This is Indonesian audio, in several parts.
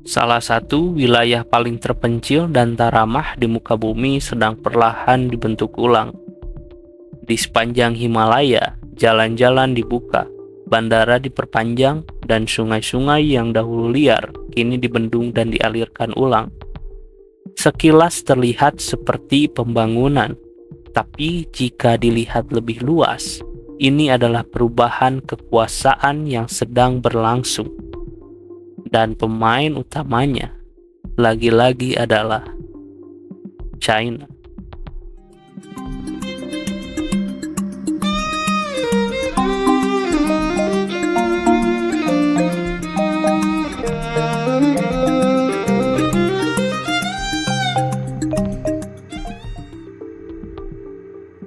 Salah satu wilayah paling terpencil dan tak ramah di muka bumi sedang perlahan dibentuk ulang. Di sepanjang Himalaya, jalan-jalan dibuka, bandara diperpanjang, dan sungai-sungai yang dahulu liar kini dibendung dan dialirkan ulang. Sekilas terlihat seperti pembangunan, tapi jika dilihat lebih luas, ini adalah perubahan kekuasaan yang sedang berlangsung. Dan pemain utamanya lagi-lagi adalah China.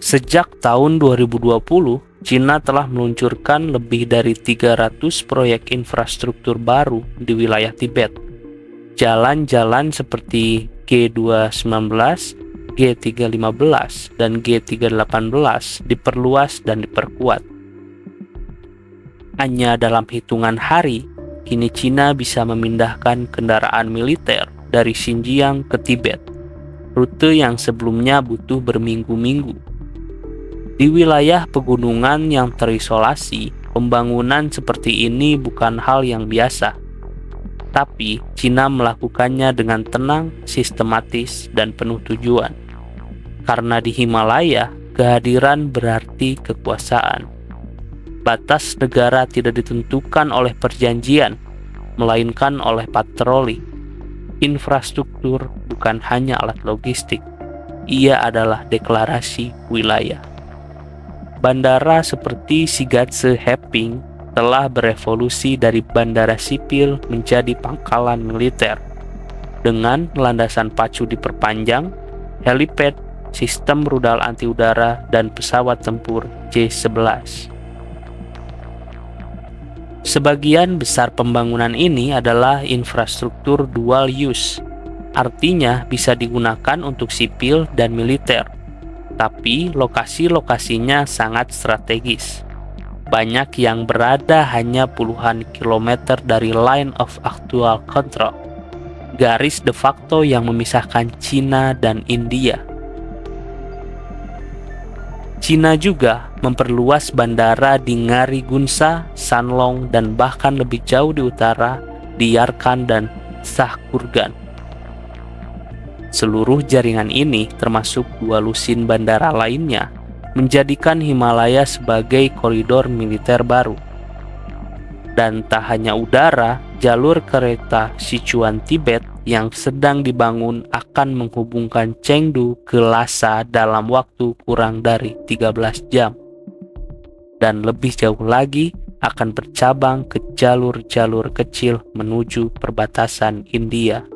Sejak tahun 2020, Cina telah meluncurkan lebih dari 300 proyek infrastruktur baru di wilayah Tibet. Jalan-jalan seperti G219, G315, dan G318 diperluas dan diperkuat. Hanya dalam hitungan hari, kini Cina bisa memindahkan kendaraan militer dari Xinjiang ke Tibet, rute yang sebelumnya butuh berminggu-minggu. Di wilayah pegunungan yang terisolasi, pembangunan seperti ini bukan hal yang biasa. Tapi, Cina melakukannya dengan tenang, sistematis, dan penuh tujuan. Karena di Himalaya, kehadiran berarti kekuasaan. Batas negara tidak ditentukan oleh perjanjian, melainkan oleh patroli. Infrastruktur bukan hanya alat logistik, ia adalah deklarasi wilayah. Bandara seperti Shigatse Heping telah berevolusi dari bandara sipil menjadi pangkalan militer. Dengan landasan pacu diperpanjang, helipad, sistem rudal anti udara, dan pesawat tempur J-11. Sebagian besar pembangunan ini adalah infrastruktur dual use, artinya bisa digunakan untuk sipil dan militer. Tapi lokasi-lokasinya sangat strategis. Banyak yang berada hanya puluhan kilometer dari line of actual control, garis de facto yang memisahkan Cina dan India. Cina juga memperluas bandara di Ngari-Gunsa, Sanlong, dan bahkan lebih jauh di utara di Yarkand dan Shahkurgan. Seluruh jaringan ini, termasuk dua lusin bandara lainnya, menjadikan Himalaya sebagai koridor militer baru. Dan tak hanya udara, jalur kereta Sichuan Tibet yang sedang dibangun akan menghubungkan Chengdu ke Lhasa dalam waktu kurang dari 13 jam. Dan lebih jauh lagi, akan bercabang ke jalur-jalur kecil menuju perbatasan India.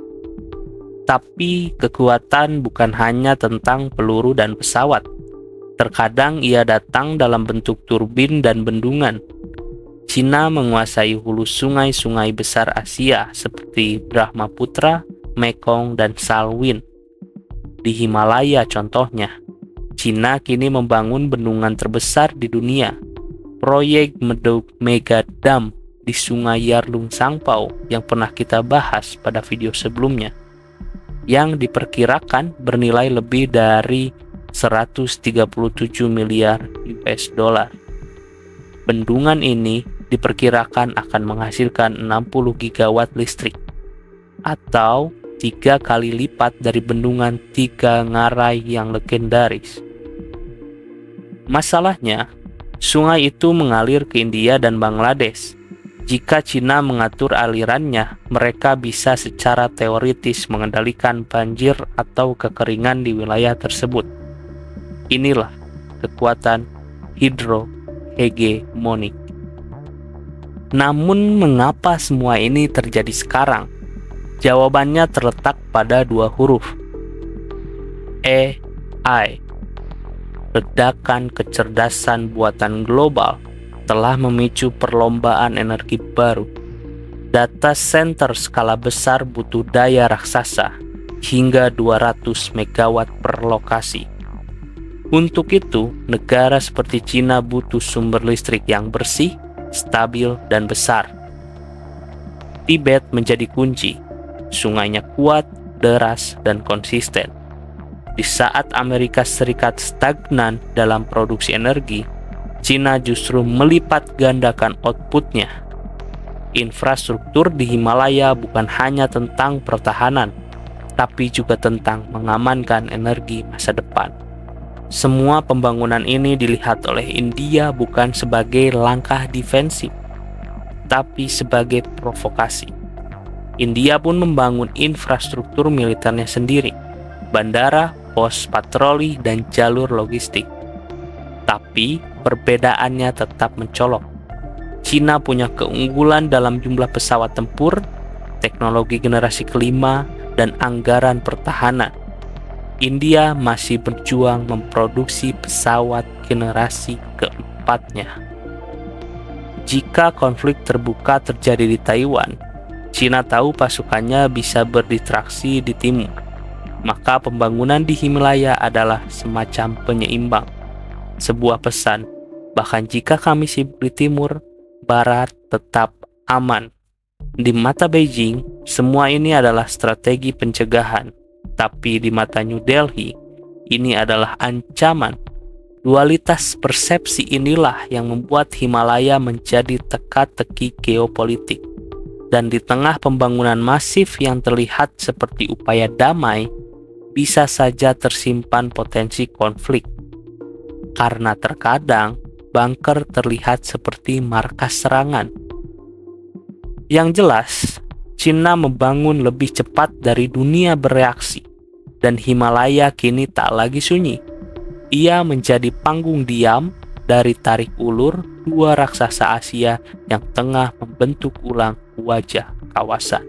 Tapi kekuatan bukan hanya tentang peluru dan pesawat. Terkadang ia datang dalam bentuk turbin dan bendungan. Cina menguasai hulu sungai-sungai besar Asia seperti Brahmaputra, Mekong, dan Salween. Di Himalaya contohnya, Cina kini membangun bendungan terbesar di dunia. Proyek Mega Dam di Sungai Yarlung Sangpao yang pernah kita bahas pada video sebelumnya, yang diperkirakan bernilai lebih dari 137 miliar US dollar. Bendungan ini diperkirakan akan menghasilkan 60 gigawatt listrik, atau 3 kali lipat dari bendungan Tiga Ngarai yang legendaris. Masalahnya, sungai itu mengalir ke India dan Bangladesh. Jika Cina mengatur alirannya, mereka bisa secara teoritis mengendalikan banjir atau kekeringan di wilayah tersebut. Inilah kekuatan hidrohegemonik. Namun, mengapa semua ini terjadi sekarang? Jawabannya terletak pada dua huruf. AI. Ledakan kecerdasan buatan global telah memicu perlombaan energi baru. Data center skala besar butuh daya raksasa hingga 200 megawatt per lokasi. Untuk itu, negara seperti Cina butuh sumber listrik yang bersih, stabil, dan besar. Tibet menjadi kunci. Sungainya kuat, deras, dan konsisten. Di saat Amerika Serikat stagnan dalam produksi energi, Cina justru melipat gandakan outputnya. Infrastruktur di Himalaya bukan hanya tentang pertahanan, tapi juga tentang mengamankan energi masa depan. Semua pembangunan ini dilihat oleh India bukan sebagai langkah defensif, tapi sebagai provokasi. India pun membangun infrastruktur militernya sendiri, bandara, pos patroli, dan jalur logistik. Tapi perbedaannya tetap mencolok. Cina punya keunggulan dalam jumlah pesawat tempur, teknologi generasi kelima, dan anggaran pertahanan. India masih berjuang memproduksi pesawat generasi keempatnya. Jika konflik terbuka terjadi di Taiwan, Cina tahu pasukannya bisa berdistraksi di timur. Maka pembangunan di Himalaya adalah semacam penyeimbang. Sebuah pesan, bahkan jika kami sibuk di timur, Barat tetap aman. Di mata Beijing, semua ini adalah strategi pencegahan. Tapi di mata New Delhi, ini adalah ancaman. Dualitas persepsi inilah yang membuat Himalaya menjadi teka-teki geopolitik. Dan di tengah pembangunan masif yang terlihat seperti upaya damai, bisa saja tersimpan potensi konflik. Karena terkadang, bunker terlihat seperti markas serangan. Yang jelas, Cina membangun lebih cepat dari dunia bereaksi, dan Himalaya kini tak lagi sunyi. Ia menjadi panggung diam dari tarik ulur dua raksasa Asia yang tengah membentuk ulang wajah kawasan.